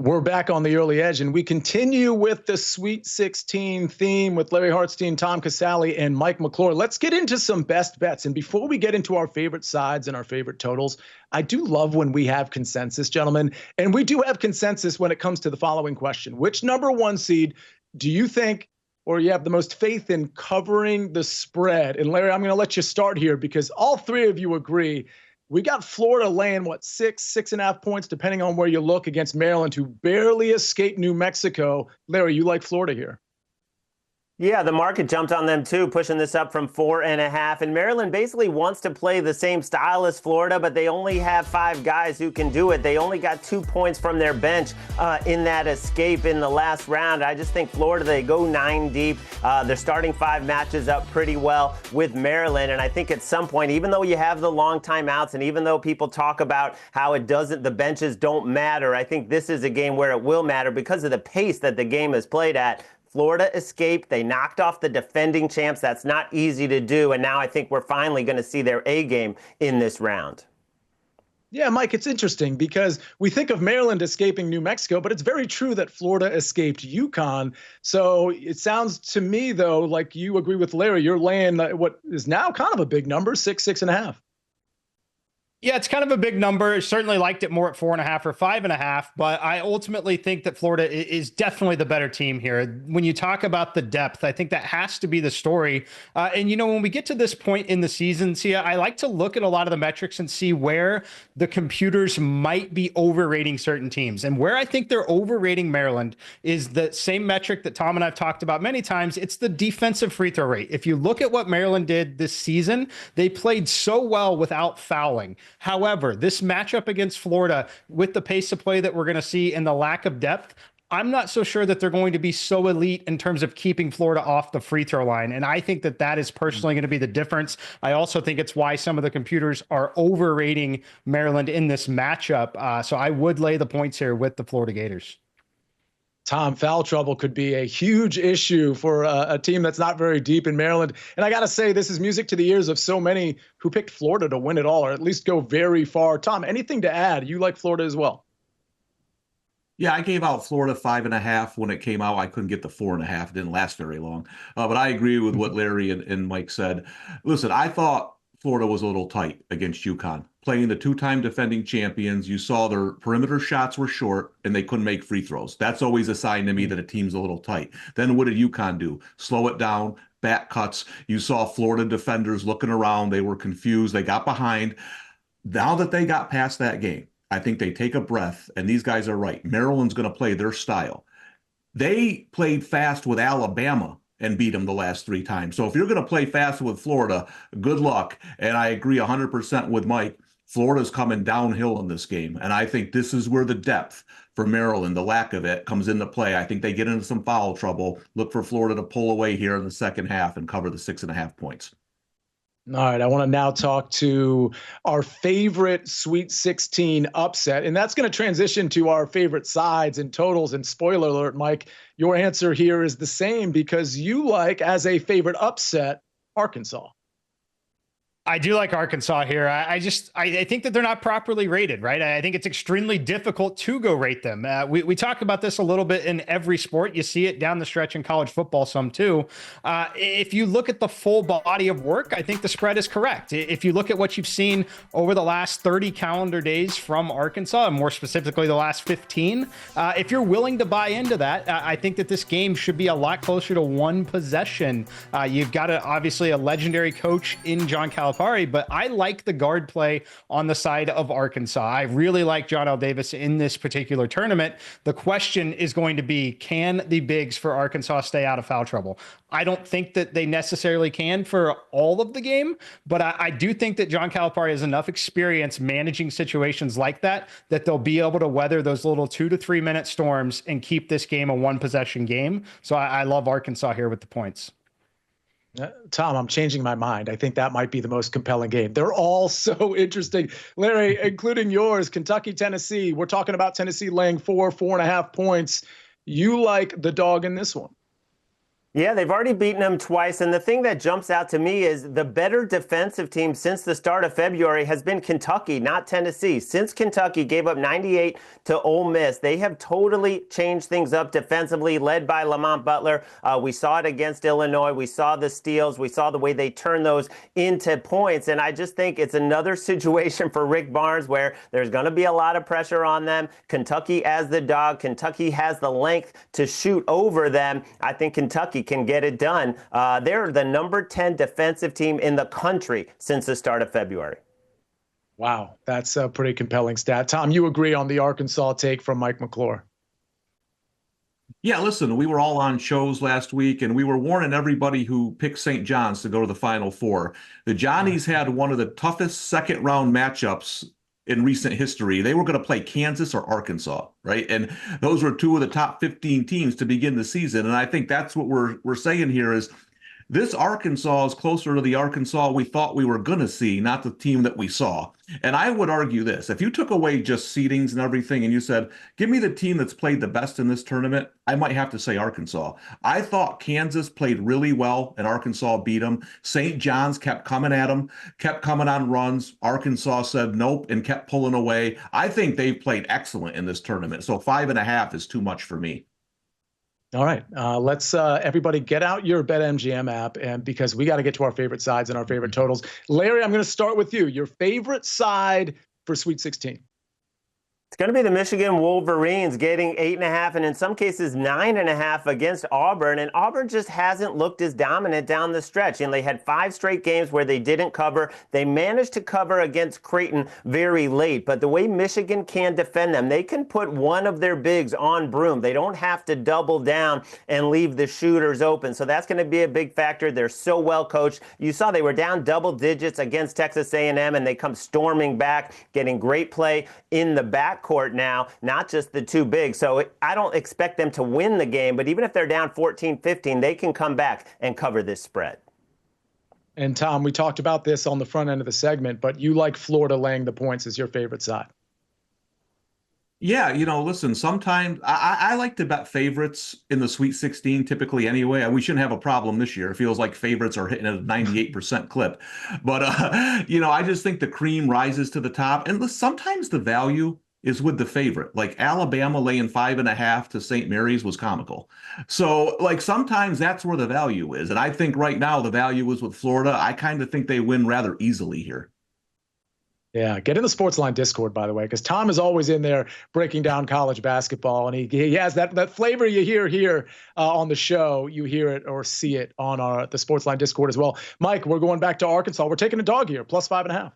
We're back on the early edge, and we continue with the Sweet 16 theme with Larry Harstein, Tom Casale, and Mike McClure. Let's get into some best bets. And before we get into our favorite sides and our favorite totals, I do love when we have consensus, gentlemen. And we do have consensus when it comes to the following question. Which number one seed do you think, or you have the most faith in covering the spread? And Larry, I'm going to let you start here because all three of you agree. We got Florida laying, 6.5 points, depending on where you look, against Maryland, who barely escaped New Mexico. Larry, you like Florida here? Yeah, the market jumped on them too, pushing this up from 4.5. And Maryland basically wants to play the same style as Florida, but they only have 5 guys who can do it. They only got 2 points from their bench in that escape in the last round. I just think Florida, they go 9 deep. They're starting 5 matches up pretty well with Maryland. And I think at some point, even though you have the long timeouts and even though people talk about how the benches don't matter, I think this is a game where it will matter because of the pace that the game is played at. Florida escaped. They knocked off the defending champs. That's not easy to do. And now I think we're finally going to see their A game in this round. Yeah, Mike, it's interesting because we think of Maryland escaping New Mexico, but it's very true that Florida escaped UConn. So it sounds to me, though, like you agree with Larry. You're laying what is now kind of a big number, 6.5. Yeah, it's kind of a big number. Certainly liked it more at 4.5 or 5.5, but I ultimately think that Florida is definitely the better team here. When you talk about the depth, I think that has to be the story. And, when we get to this point in the season, Sia, I like to look at a lot of the metrics and see where the computers might be overrating certain teams. And where I think they're overrating Maryland is the same metric that Tom and I've talked about many times. It's the defensive free throw rate. If you look at what Maryland did this season, they played so well without fouling. However, this matchup against Florida, with the pace of play that we're going to see and the lack of depth, I'm not so sure that they're going to be so elite in terms of keeping Florida off the free throw line. And I think that is personally going to be the difference. I also think it's why some of the computers are overrating Maryland in this matchup. So I would lay the points here with the Florida Gators. Tom, foul trouble could be a huge issue for a team that's not very deep in Maryland. And I got to say, this is music to the ears of so many who picked Florida to win it all, or at least go very far. Tom, anything to add? You like Florida as well? Yeah, I gave out Florida 5.5 when it came out. I couldn't get the 4.5. It didn't last very long. But I agree with what Larry and Mike said. Listen, I thought Florida was a little tight against UConn. Playing the 2-time defending champions, you saw their perimeter shots were short and they couldn't make free throws. That's always a sign to me that a team's a little tight. Then what did UConn do? Slow it down, back cuts. You saw Florida defenders looking around. They were confused. They got behind. Now that they got past that game, I think they take a breath, and these guys are right. Maryland's going to play their style. They played fast with Alabama and beat them the last 3 times. So if you're going to play fast with Florida, good luck. And I agree 100% with Mike. Florida's coming downhill in this game. And I think this is where the depth for Maryland, the lack of it, comes into play. I think they get into some foul trouble. Look for Florida to pull away here in the second half and cover the 6.5 points. All right, I want to now talk to our favorite Sweet 16 upset, and that's going to transition to our favorite sides and totals. And spoiler alert, Mike, your answer here is the same because you like, as a favorite upset, Arkansas. I do like Arkansas here. I think that they're not properly rated, right? I think it's extremely difficult to go rate them. We talk about this a little bit in every sport. You see it down the stretch in college football some too. If you look at the full body of work, I think the spread is correct. If you look at what you've seen over the last 30 calendar days from Arkansas, and more specifically the last 15, if you're willing to buy into that, I think that this game should be a lot closer to one possession. You've got obviously a legendary coach in John Calipari, but I like the guard play on the side of Arkansas. I really like John L. Davis in this particular tournament. The question is going to be, can the bigs for Arkansas stay out of foul trouble? I don't think that they necessarily can for all of the game, but I do think that John Calipari has enough experience managing situations like that they'll be able to weather those little 2 to 3 minute storms and keep this game a one possession game. So I love Arkansas here with the points. Tom, I'm changing my mind. I think that might be the most compelling game. They're all so interesting. Larry, including yours, Kentucky, Tennessee. We're talking about Tennessee laying 4.5 points. You like the dog in this one? Yeah, they've already beaten them twice. And the thing that jumps out to me is the better defensive team since the start of February has been Kentucky, not Tennessee. Since Kentucky gave up 98 to Ole Miss, they have totally changed things up defensively, led by Lamont Butler. We saw it against Illinois. We saw the steals. We saw the way they turn those into points. And I just think it's another situation for Rick Barnes where there's going to be a lot of pressure on them. Kentucky as the dog. Kentucky has the length to shoot over them. I think Kentucky can get it done. They're the number 10 defensive team in the country since the start of February. Wow, that's a pretty compelling stat. Tom, you agree on the Arkansas take from Mike McClure? Yeah, listen, we were all on shows last week, and we were warning everybody who picked St. John's to go to the Final Four. The Johnnies had one of the toughest second-round matchups in recent history. They were going to play Kansas or Arkansas, right? And those were two of the top 15 teams to begin the season. And I think that's what we're saying here is this Arkansas is closer to the Arkansas we thought we were going to see, not the team that we saw. And I would argue this. If you took away just seedings and everything and you said, give me the team that's played the best in this tournament, I might have to say Arkansas. I thought Kansas played really well and Arkansas beat them. St. John's kept coming at them, kept coming on runs. Arkansas said nope and kept pulling away. I think they've played excellent in this tournament. So 5.5 is too much for me. All right, let's everybody get out your BetMGM app, and because we got to get to our favorite sides and our favorite totals. Larry, I'm going to start with you. Your favorite side for Sweet 16? It's going to be the Michigan Wolverines getting 8.5 and in some cases 9.5 against Auburn. And Auburn just hasn't looked as dominant down the stretch. And they had 5 straight games where they didn't cover. They managed to cover against Creighton very late. But the way Michigan can defend them, they can put one of their bigs on Broome. They don't have to double down and leave the shooters open. So that's going to be a big factor. They're so well coached. You saw they were down double digits against Texas A&M, and they come storming back, getting great play in the backcourt now, not just the two bigs. So I don't expect them to win the game, but even if they're down 14-15, they can come back and cover this spread. And Tom, we talked about this on the front end of the segment, but you like Florida laying the points as your favorite side. Yeah, listen, sometimes I like to bet favorites in the Sweet 16 typically anyway. We shouldn't have a problem this year. It feels like favorites are hitting at a 98% clip. But, I just think the cream rises to the top. And sometimes the value is with the favorite. Like Alabama laying 5.5 to St. Mary's was comical. So, sometimes that's where the value is. And I think right now the value is with Florida. I kind of think they win rather easily here. Yeah, get in the SportsLine Discord, by the way, because Tom is always in there breaking down college basketball, and he has that flavor you hear here on the show. You hear it or see it on the SportsLine Discord as well. Mike, we're going back to Arkansas. We're taking a dog here, plus 5.5.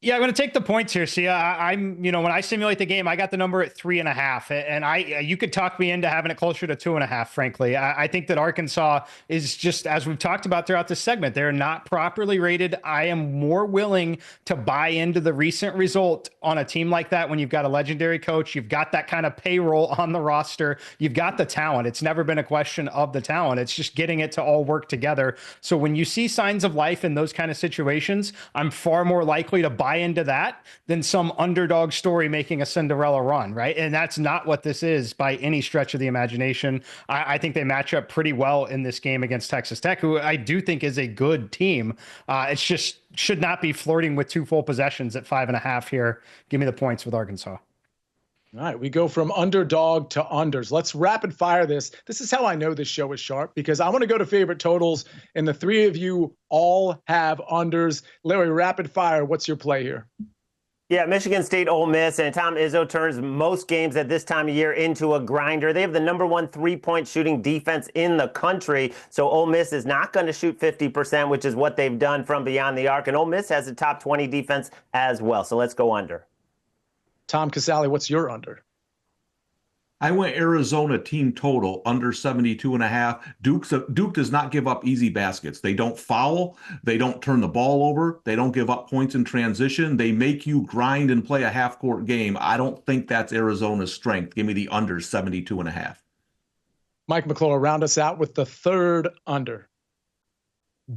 Yeah, I'm going to take the points here. See, I'm, when I simulate the game, I got the number at 3.5, and you could talk me into having it closer to 2.5. Frankly, I think that Arkansas is just, as we've talked about throughout this segment, they're not properly rated. I am more willing to buy into the recent result on a team like that when you've got a legendary coach, you've got that kind of payroll on the roster, you've got the talent. It's never been a question of the talent. It's just getting it to all work together. So when you see signs of life in those kind of situations, I'm far more likely to buy into that than some underdog story making a Cinderella run, right? And that's not what this is by any stretch of the imagination. I think they match up pretty well in this game against Texas Tech, who I do think is a good team. It's just should not be flirting with 2 full possessions at 5.5 here. Give me the points with Arkansas. All right, we go from underdog to unders. Let's rapid fire this. This is how I know this show is sharp, because I want to go to favorite totals, and the three of you all have unders. Larry, rapid fire, what's your play here? Yeah, Michigan State, Ole Miss, and Tom Izzo turns most games at this time of year into a grinder. They have the number 1 3-point shooting defense in the country, so Ole Miss is not going to shoot 50%, which is what they've done from beyond the arc, and Ole Miss has a top 20 defense as well, so let's go under. Tom Casale, what's your under? I went Arizona team total under 72.5. Duke does not give up easy baskets. They don't foul. They don't turn the ball over. They don't give up points in transition. They make you grind and play a half-court game. I don't think that's Arizona's strength. Give me the under 72.5. Mike McClure, round us out with the third under.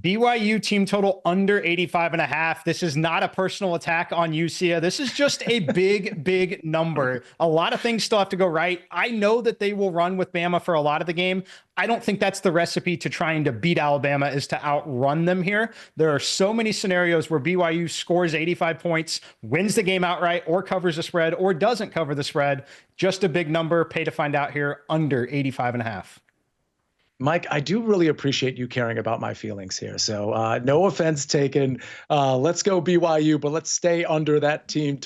BYU team total under 85.5. This is not a personal attack on you, Sia. This is just a big number. A lot of things still have to go right. I know that they will run with Bama for a lot of the game. I don't think that's the recipe to trying to beat Alabama, is to outrun them here. There are so many scenarios where BYU scores 85 points, wins the game outright, or covers the spread, or doesn't cover the spread. Just a big number. Pay to find out here, under 85.5. Mike, I do really appreciate you caring about my feelings here. So no offense taken. Let's go BYU, but let's stay under that team total.